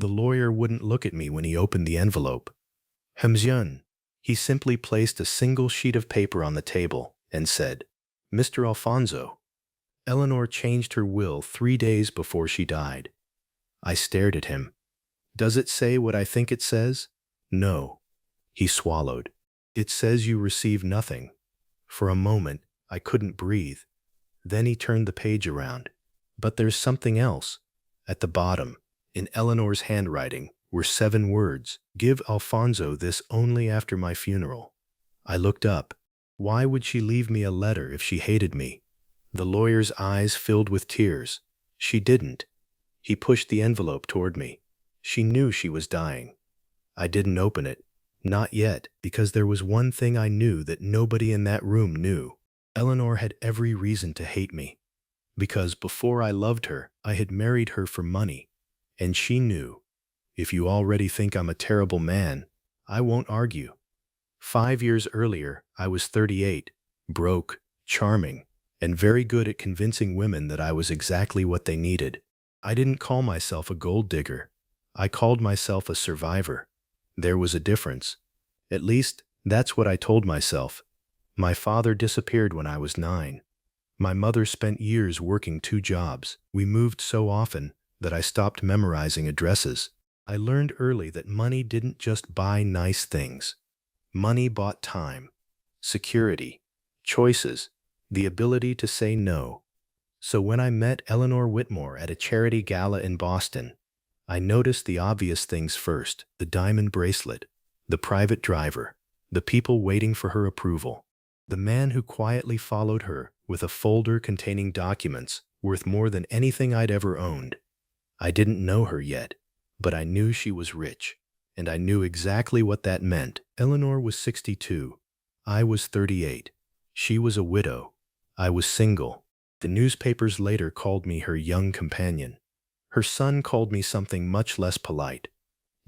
The lawyer wouldn't look at me when he opened the envelope. Hamzun. He simply placed a single sheet of paper on the table and said, Mr. Alfonso, Eleanor changed her will 3 days before she died. I stared at him. Does it say what I think it says? No. He swallowed. It says you receive nothing. For a moment, I couldn't breathe. Then he turned the page around. But there's something else. At the bottom, in Eleanor's handwriting, were 7 words. Give Alfonso this only after my funeral. I looked up. Why would she leave me a letter if she hated me? The lawyer's eyes filled with tears. She didn't. He pushed the envelope toward me. She knew she was dying. I didn't open it. Not yet, because there was one thing I knew that nobody in that room knew. Eleanor had every reason to hate me. Because before I loved her, I had married her for money. And she knew. If you already think I'm a terrible man, I won't argue. 5 years earlier, I was 38, broke, charming, and very good at convincing women that I was exactly what they needed. I didn't call myself a gold digger. I called myself a survivor. There was a difference. At least, that's what I told myself. My father disappeared when I was 9. My mother spent years working 2 jobs. We moved so often that I stopped memorizing addresses. I learned early that money didn't just buy nice things. Money bought time, security, choices, the ability to say no. So when I met Eleanor Whitmore at a charity gala in Boston, I noticed the obvious things first: the diamond bracelet, the private driver, the people waiting for her approval, the man who quietly followed her with a folder containing documents worth more than anything I'd ever owned. I didn't know her yet, but I knew she was rich, and I knew exactly what that meant. Eleanor was 62. I was 38. She was a widow. I was single. The newspapers later called me her young companion. Her son called me something much less polite.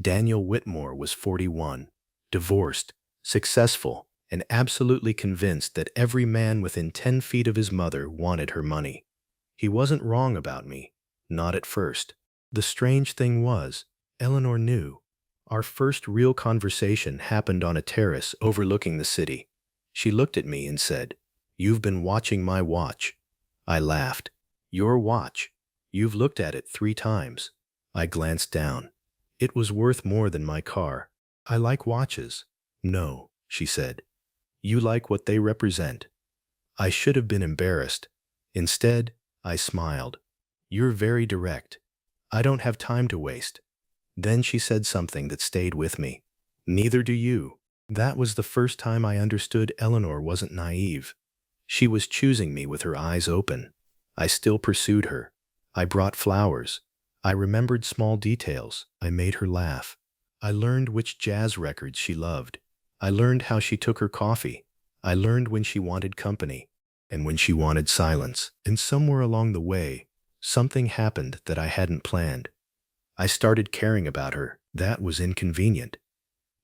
Daniel Whitmore was 41, divorced, successful, and absolutely convinced that every man within 10 feet of his mother wanted her money. He wasn't wrong about me, not at first. The strange thing was, Eleanor knew. Our first real conversation happened on a terrace overlooking the city. She looked at me and said, "You've been watching my watch." I laughed. "Your watch? You've looked at it 3 times. I glanced down. It was worth more than my car. I like watches. No, she said. You like what they represent. I should have been embarrassed. Instead, I smiled. You're very direct. I don't have time to waste. Then she said something that stayed with me. Neither do you. That was the first time I understood Eleanor wasn't naive. She was choosing me with her eyes open. I still pursued her. I brought flowers. I remembered small details. I made her laugh. I learned which jazz records she loved. I learned how she took her coffee. I learned when she wanted company and when she wanted silence. And somewhere along the way, something happened that I hadn't planned. I started caring about her. That was inconvenient,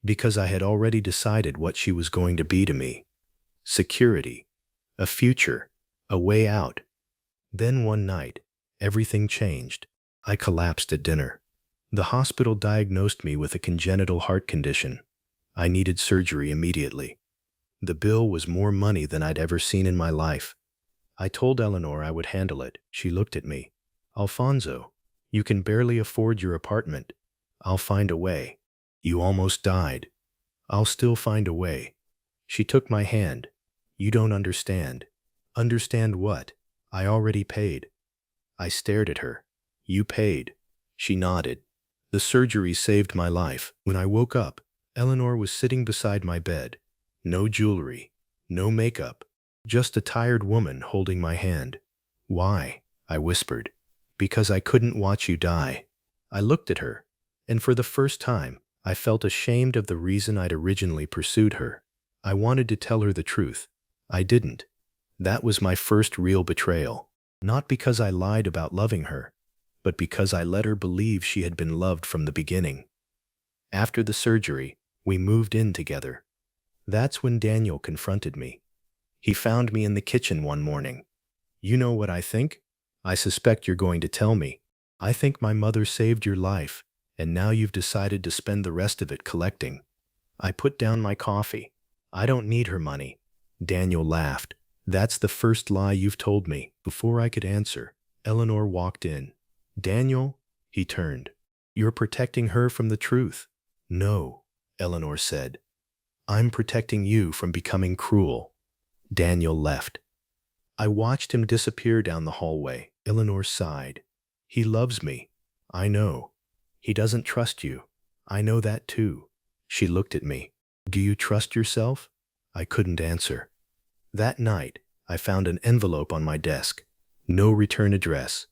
because I had already decided what she was going to be to me. Security, a future, a way out. Then one night, everything changed. I collapsed at dinner. The hospital diagnosed me with a congenital heart condition. I needed surgery immediately. The bill was more money than I'd ever seen in my life. I told Eleanor I would handle it. She looked at me. "Alfonso, you can barely afford your apartment. I'll find a way. You almost died. I'll still find a way." She took my hand. "You don't understand." "Understand what? I already paid." I stared at her. "You paid." She nodded. "The surgery saved my life." When I woke up, Eleanor was sitting beside my bed. No jewelry, no makeup, just a tired woman holding my hand. "Why?" I whispered. "Because I couldn't watch you die." I looked at her, and for the first time, I felt ashamed of the reason I'd originally pursued her. I wanted to tell her the truth. I didn't. That was my first real betrayal. Not because I lied about loving her, but because I let her believe she had been loved from the beginning. After the surgery, we moved in together. That's when Daniel confronted me. He found me in the kitchen one morning. "You know what I think? I suspect you're going to tell me. I think my mother saved your life, and now you've decided to spend the rest of it collecting. I put down my coffee. I don't need her money. Daniel laughed. That's the first lie you've told me. Before I could answer, Eleanor walked in. Daniel, he turned. You're protecting her from the truth. No, Eleanor said. I'm protecting you from becoming cruel. Daniel left. I watched him disappear down the hallway. Eleanor sighed. He loves me. I know. He doesn't trust you. I know that too. She looked at me. Do you trust yourself? I couldn't answer. That night, I found an envelope on my desk. No return address.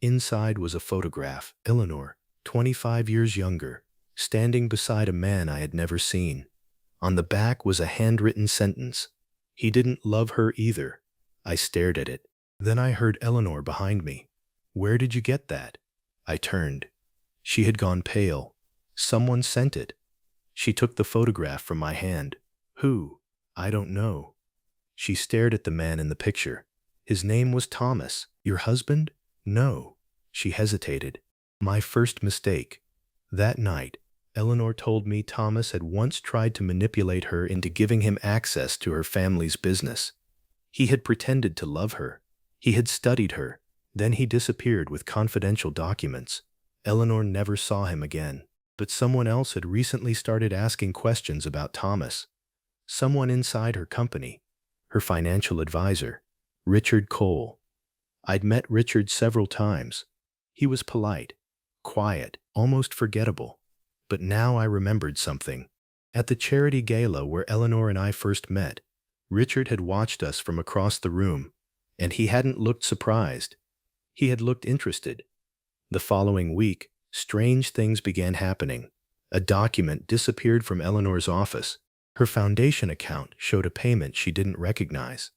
Inside was a photograph. Eleanor, 25 years younger, standing beside a man I had never seen. On the back was a handwritten sentence. He didn't love her either. I stared at it. Then I heard Eleanor behind me. Where did you get that? I turned. She had gone pale. Someone sent it. She took the photograph from my hand. Who? I don't know. She stared at the man in the picture. His name was Thomas. Your husband? No. She hesitated. My first mistake. That night, Eleanor told me Thomas had once tried to manipulate her into giving him access to her family's business. He had pretended to love her. He had studied her. Then he disappeared with confidential documents. Eleanor never saw him again. But someone else had recently started asking questions about Thomas. Someone inside her company. Her financial advisor, Richard Cole. I'd met Richard several times. He was polite, quiet, almost forgettable. But now I remembered something. At the charity gala where Eleanor and I first met, Richard had watched us from across the room, and he hadn't looked surprised. He had looked interested. The following week, strange things began happening. A document disappeared from Eleanor's office. Her foundation account showed a payment she didn't recognize.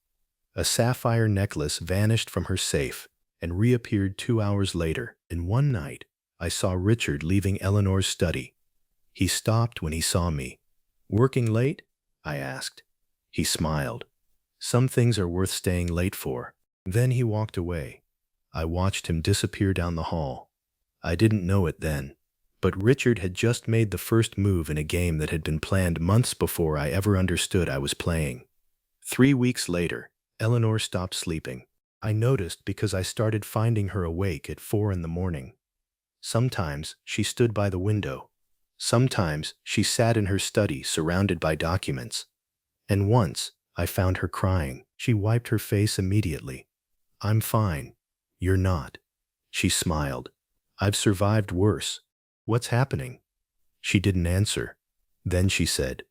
A sapphire necklace vanished from her safe and reappeared 2 hours later. And one night, I saw Richard leaving Eleanor's study. He stopped when he saw me. Working late? I asked. He smiled. Some things are worth staying late for. Then he walked away. I watched him disappear down the hall. I didn't know it then, but Richard had just made the first move in a game that had been planned months before I ever understood I was playing. 3 weeks later, Eleanor stopped sleeping. I noticed because I started finding her awake at 4 in the morning. Sometimes she stood by the window. Sometimes she sat in her study surrounded by documents. And once I found her crying. She wiped her face immediately. I'm fine. You're not. She smiled. I've survived worse. What's happening? She didn't answer. Then she said,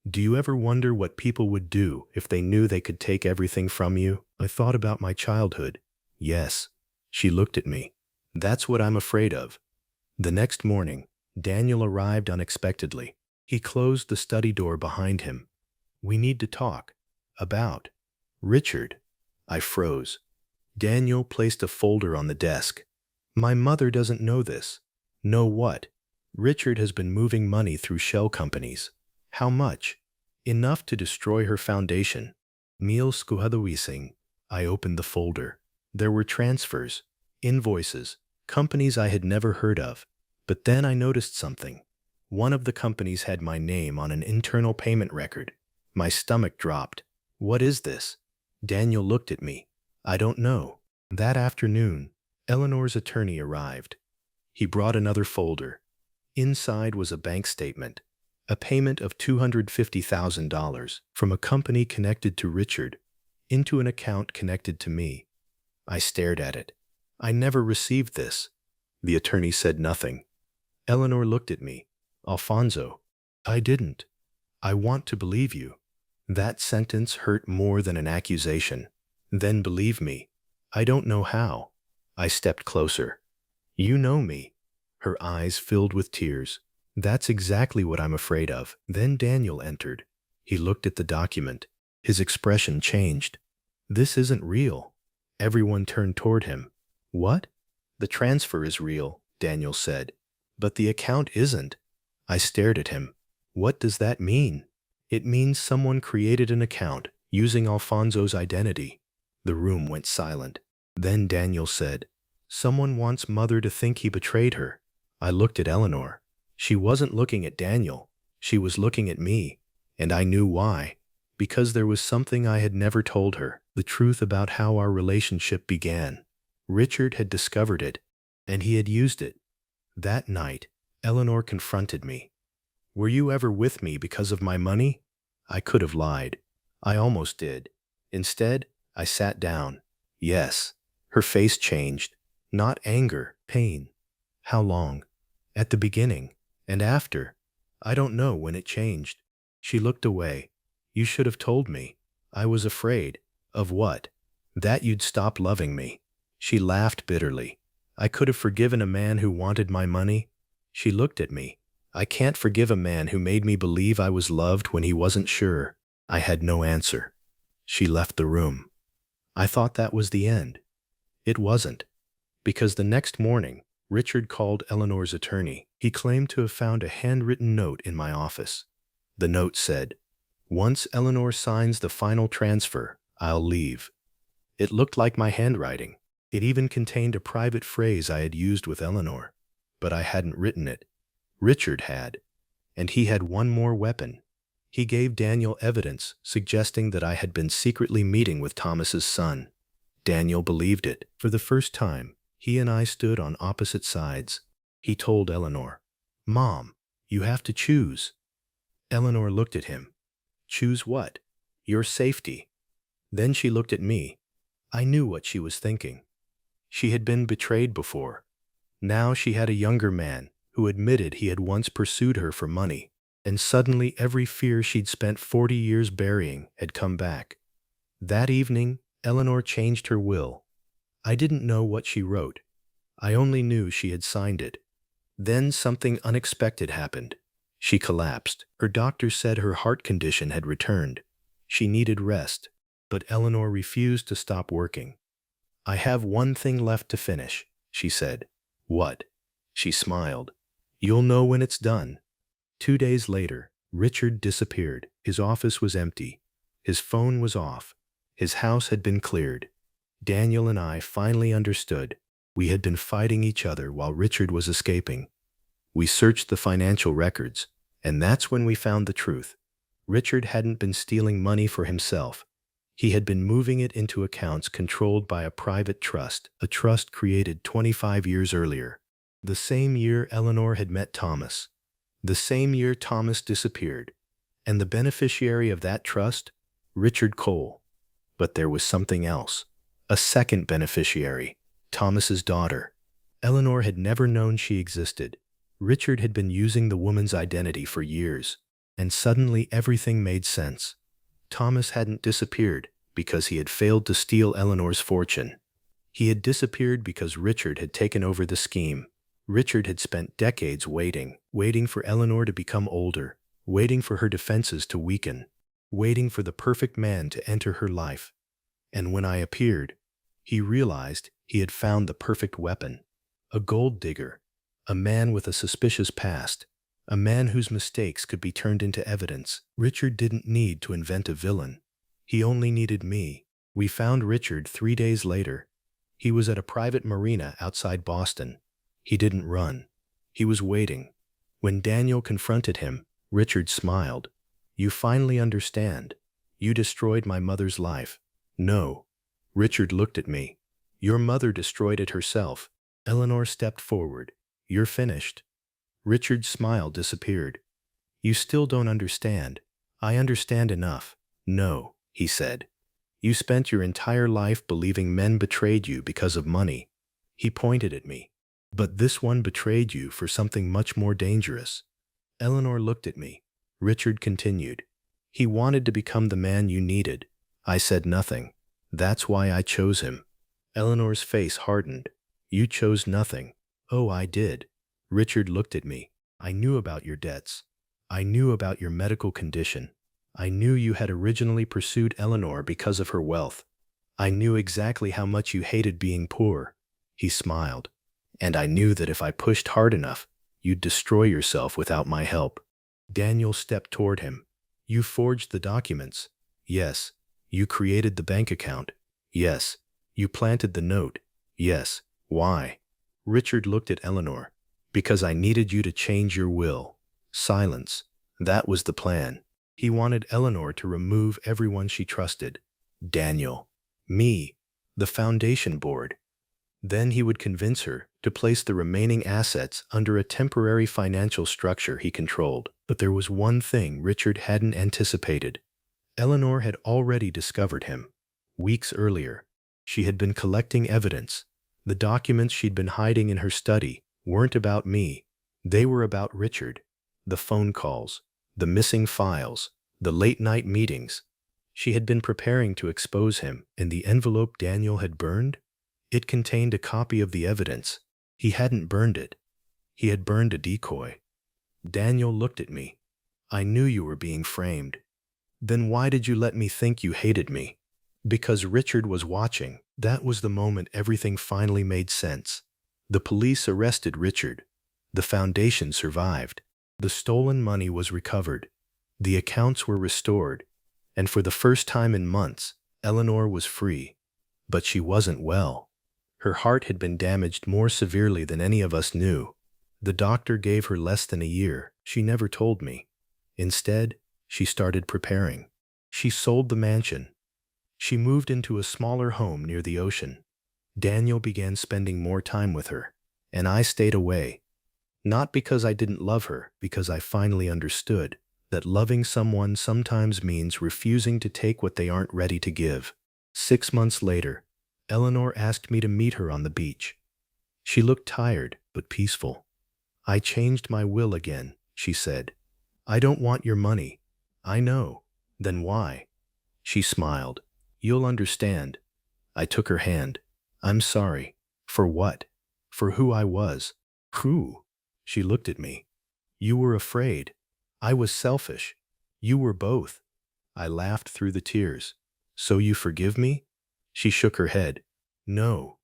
Do you ever wonder what people would do if they knew they could take everything from you? I thought about my childhood. Yes. She looked at me. That's what I'm afraid of. The next morning, Daniel arrived unexpectedly. He closed the study door behind him. We need to talk. About Richard. I froze. Daniel placed a folder on the desk. My mother doesn't know this. Know what? Richard has been moving money through shell companies. How much? Enough to destroy her foundation. Mil skuhadawising. I opened the folder. There were transfers, invoices, companies I had never heard of. But then I noticed something. One of the companies had my name on an internal payment record. My stomach dropped. What is this? Daniel looked at me. I don't know. That afternoon, Eleanor's attorney arrived. He brought another folder. Inside was a bank statement, a payment of $250,000 from a company connected to Richard into an account connected to me. I stared at it. I never received this. The attorney said nothing. Eleanor looked at me. Alfonso, I didn't. I want to believe you. That sentence hurt more than an accusation. Then believe me. I don't know how. I stepped closer. You know me. Her eyes filled with tears. That's exactly what I'm afraid of. Then Daniel entered. He looked at the document. His expression changed. This isn't real. Everyone turned toward him. What? The transfer is real, Daniel said. But the account isn't. I stared at him. What does that mean? It means someone created an account using Alfonso's identity. The room went silent. Then Daniel said, Someone wants Mother to think he betrayed her. I looked at Eleanor. She wasn't looking at Daniel. She was looking at me, and I knew why. Because there was something I had never told her, the truth about how our relationship began. Richard had discovered it, and he had used it. That night, Eleanor confronted me. "Were you ever with me because of my money?" I could have lied. I almost did. Instead, I sat down. Yes. Her face changed. Not anger, pain. How long? At the beginning. And after? I don't know when it changed. She looked away. "You should have told me." I was afraid. Of what? That you'd stop loving me. She laughed bitterly. I could have forgiven a man who wanted my money. She looked at me. I can't forgive a man who made me believe I was loved when he wasn't sure. I had no answer. She left the room. I thought that was the end. It wasn't. Because the next morning, Richard called Eleanor's attorney. He claimed to have found a handwritten note in my office. The note said, "Once Eleanor signs the final transfer, I'll leave." It looked like my handwriting. It even contained a private phrase I had used with Eleanor. But I hadn't written it. Richard had. And he had one more weapon. He gave Daniel evidence suggesting that I had been secretly meeting with Thomas's son. Daniel believed it. For the first time, he and I stood on opposite sides. He told Eleanor, "Mom, you have to choose." Eleanor looked at him. "Choose what?" "Your safety." Then she looked at me. I knew what she was thinking. She had been betrayed before. Now she had a younger man who admitted he had once pursued her for money, and suddenly every fear she'd spent 40 years burying had come back. That evening, Eleanor changed her will. I didn't know what she wrote. I only knew she had signed it. Then something unexpected happened. She collapsed. Her doctor said her heart condition had returned. She needed rest, but Eleanor refused to stop working. "I have one thing left to finish," she said. "What?" She smiled. "You'll know when it's done." 2 days later, Richard disappeared. His office was empty. His phone was off. His house had been cleared. Daniel and I finally understood. We had been fighting each other while Richard was escaping. We searched the financial records, and that's when we found the truth. Richard hadn't been stealing money for himself. He had been moving it into accounts controlled by a private trust, a trust created 25 years earlier. The same year Eleanor had met Thomas. The same year Thomas disappeared. And the beneficiary of that trust? Richard Cole. But there was something else. A second beneficiary. Thomas's daughter. Eleanor had never known she existed. Richard had been using the woman's identity for years. And suddenly everything made sense. Thomas hadn't disappeared because he had failed to steal Eleanor's fortune. He had disappeared because Richard had taken over the scheme. Richard had spent decades waiting for Eleanor to become older, waiting for her defenses to weaken, waiting for the perfect man to enter her life. And when I appeared, he realized he had found the perfect weapon. A gold digger, a man with a suspicious past, a man whose mistakes could be turned into evidence. Richard didn't need to invent a villain. He only needed me. We found Richard 3 days later. He was at a private marina outside Boston. He didn't run. He was waiting. When Daniel confronted him, Richard smiled. "You finally understand. You destroyed my mother's life." "No." Richard looked at me. "Your mother destroyed it herself." Eleanor stepped forward. "You're finished." Richard's smile disappeared. "You still don't understand." "I understand enough." "No," he said. "You spent your entire life believing men betrayed you because of money." He pointed at me. "But this one betrayed you for something much more dangerous." Eleanor looked at me. Richard continued. "He wanted to become the man you needed." I said nothing. "That's why I chose him." Eleanor's face hardened. "You chose nothing." "Oh, I did." Richard looked at me. "I knew about your debts. I knew about your medical condition. I knew you had originally pursued Eleanor because of her wealth. I knew exactly how much you hated being poor." He smiled. "And I knew that if I pushed hard enough, you'd destroy yourself without my help." Daniel stepped toward him. "You forged the documents." "Yes." "You created the bank account." "Yes." "You planted the note." "Yes." "Why?" Richard looked at Eleanor. Because I needed you to change your will. Silence. That was the plan. He wanted Eleanor to remove everyone she trusted. Daniel. Me. The foundation board. Then he would convince her to place the remaining assets under a temporary financial structure he controlled. But there was one thing Richard hadn't anticipated. Eleanor had already discovered him. Weeks earlier, she had been collecting evidence. The documents she'd been hiding in her study weren't about me. They were about Richard. The phone calls, the missing files, the late-night meetings. She had been preparing to expose him, and the envelope Daniel had burned? It contained a copy of the evidence. He hadn't burned it. He had burned a decoy. Daniel looked at me. I knew you were being framed. Then why did you let me think you hated me? Because Richard was watching. That was the moment everything finally made sense. The police arrested Richard. The foundation survived. The stolen money was recovered. The accounts were restored. And for the first time in months, Eleanor was free. But she wasn't well. Her heart had been damaged more severely than any of us knew. The doctor gave her less than a year. She never told me. Instead, she started preparing. She sold the mansion. She moved into a smaller home near the ocean. Daniel began spending more time with her, and I stayed away. Not because I didn't love her, because I finally understood that loving someone sometimes means refusing to take what they aren't ready to give. 6 months later, Eleanor asked me to meet her on the beach. She looked tired, but peaceful. I changed my will again, she said. I don't want your money. I know. Then why? She smiled. You'll understand. I took her hand. I'm sorry. For what? For who I was. Who? She looked at me. You were afraid. I was selfish. You were both. I laughed through the tears. So you forgive me? She shook her head. No.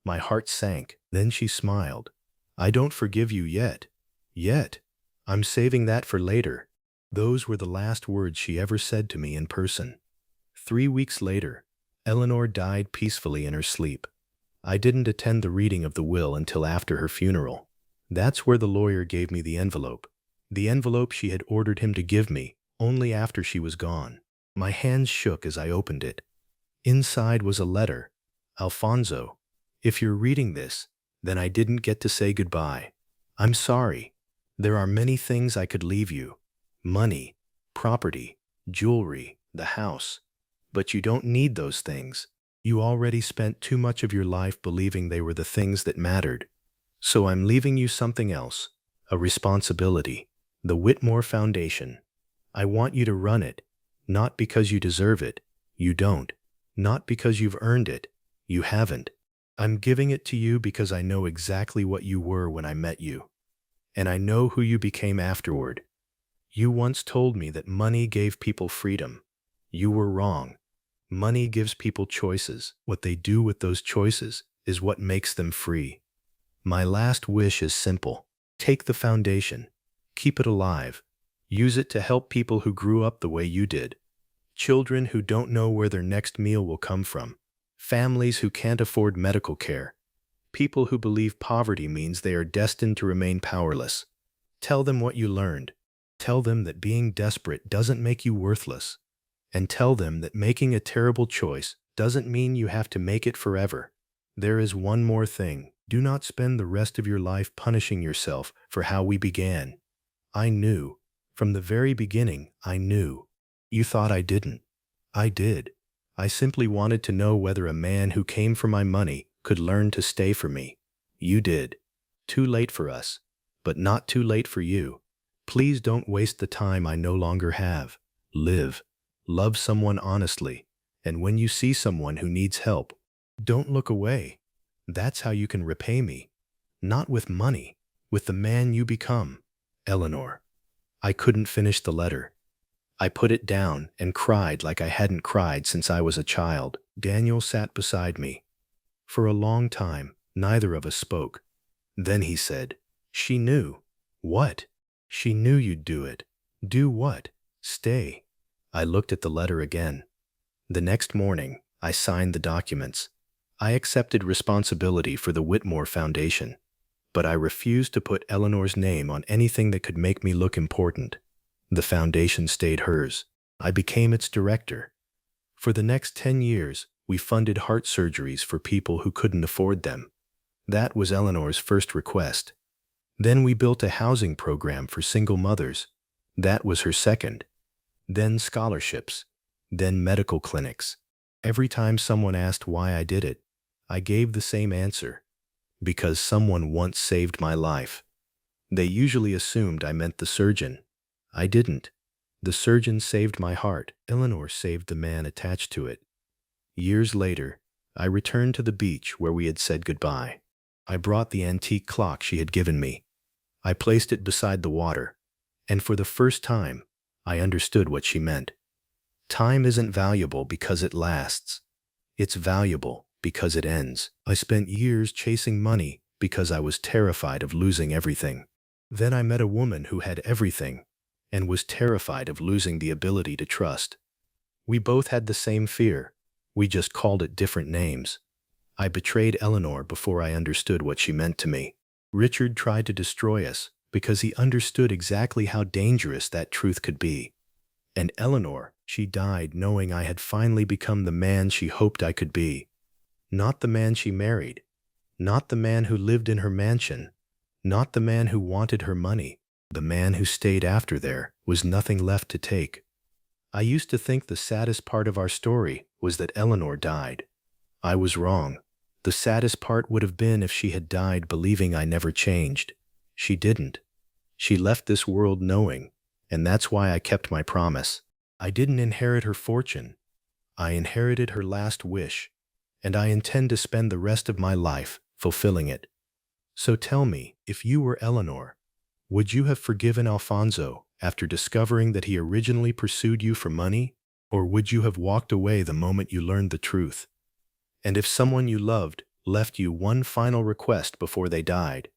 My heart sank. Then she smiled. I don't forgive you yet. Yet. I'm saving that for later. Those were the last words she ever said to me in person. 3 weeks later, Eleanor died peacefully in her sleep. I didn't attend the reading of the will until after her funeral. That's where the lawyer gave me the envelope. The envelope she had ordered him to give me, only after she was gone. My hands shook as I opened it. Inside was a letter. Alfonso, if you're reading this, then I didn't get to say goodbye. I'm sorry. There are many things I could leave you. Money, property, jewelry, the house. But you don't need those things. You already spent too much of your life believing they were the things that mattered. So I'm leaving you something else, a responsibility, the Whitmore Foundation. I want you to run it, not because you deserve it, you don't. Not because you've earned it, you haven't. I'm giving it to you because I know exactly what you were when I met you. And I know who you became afterward. You once told me that money gave people freedom. You were wrong. Money gives people choices. What they do with those choices is what makes them free. My last wish is simple. Take the foundation. Keep it alive. Use it to help people who grew up the way you did. Children who don't know where their next meal will come from. Families who can't afford medical care. People who believe poverty means they are destined to remain powerless. Tell them what you learned. Tell them that being desperate doesn't make you worthless. And tell them that making a terrible choice doesn't mean you have to make it forever. There is one more thing. Do not spend the rest of your life punishing yourself for how we began. I knew. From the very beginning, I knew. You thought I didn't. I did. I simply wanted to know whether a man who came for my money could learn to stay for me. You did. Too late for us, but not too late for you. Please don't waste the time I no longer have. Live. Love someone honestly. And when you see someone who needs help, don't look away. That's how you can repay me. Not with money, with the man you become. Eleanor. I couldn't finish the letter. I put it down and cried like I hadn't cried since I was a child. Daniel sat beside me. For a long time, neither of us spoke. Then he said, She knew. What? She knew you'd do it. Do what? Stay. I looked at the letter again. The next morning, I signed the documents. I accepted responsibility for the Whitmore Foundation. but I refused to put Eleanor's name on anything that could make me look important. The foundation stayed hers. I became its director. For the next 10 years, we funded heart surgeries for people who couldn't afford them. That was Eleanor's first request. Then we built a housing program for single mothers. That was her second. Then scholarships. Then medical clinics. Every time someone asked why I did it, I gave the same answer. Because someone once saved my life. They usually assumed I meant the surgeon. I didn't. The surgeon saved my heart. Eleanor saved the man attached to it. Years later, I returned to the beach where we had said goodbye. I brought the antique clock she had given me. I placed it beside the water, and for the first time, I understood what she meant. Time isn't valuable because it lasts. It's valuable because it ends. I spent years chasing money because I was terrified of losing everything. Then I met a woman who had everything and was terrified of losing the ability to trust. We both had the same fear. We just called it different names. I betrayed Eleanor before I understood what she meant to me. Richard tried to destroy us because he understood exactly how dangerous that truth could be. And Eleanor, she died knowing I had finally become the man she hoped I could be. Not the man she married. Not the man who lived in her mansion. Not the man who wanted her money. The man who stayed after there was nothing left to take. I used to think the saddest part of our story was that Eleanor died. I was wrong. The saddest part would have been if she had died believing I never changed. She didn't. She left this world knowing, and that's why I kept my promise. I didn't inherit her fortune. I inherited her last wish, and I intend to spend the rest of my life fulfilling it. So tell me, if you were Eleanor, would you have forgiven Alfonso after discovering that he originally pursued you for money, or would you have walked away the moment you learned the truth? And if someone you loved left you one final request before they died,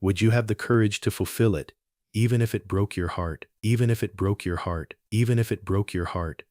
would you have the courage to fulfill it, even if it broke your heart, even if it broke your heart, even if it broke your heart?